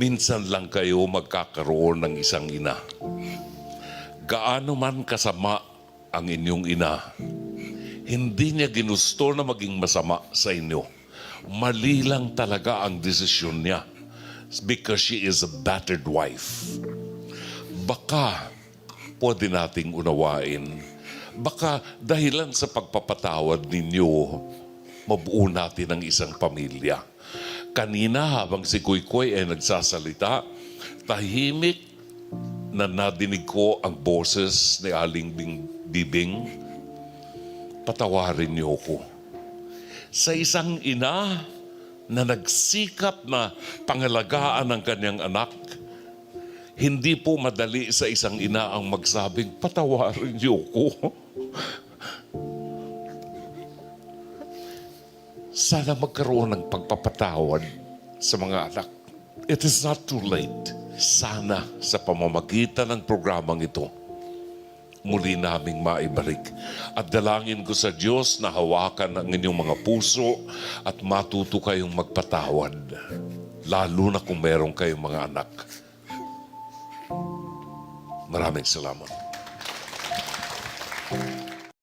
minsan lang kayo magkakaroon ng isang ina. Gaano man kasama ang inyong ina, hindi niya ginusto na maging masama sa inyo. Mali lang talaga ang desisyon niya because she is a battered wife. Baka pwede nating unawain. Baka dahilan sa pagpapatawad ninyo, mabuo natin ang isang pamilya. Kanina habang si Kuy-Kuy ay nagsasalita, tahimik na nadinig ko ang boses ni Aling Bibing. Patawarin niyo ko. Sa isang ina na nagsikap na pangalagaan ang kanyang anak, hindi po madali sa isang ina ang magsabing, patawarin niyo ko. Sana magkaroon ng pagpapatawad sa mga anak. It is not too late. Sana sa pamamagitan ng programang ito, muli naming maibalik. At dalangin ko sa Diyos na hawakan ang inyong mga puso at matuto kayong magpatawad. Lalo na kung meron kayong mga anak. Maraming salamat.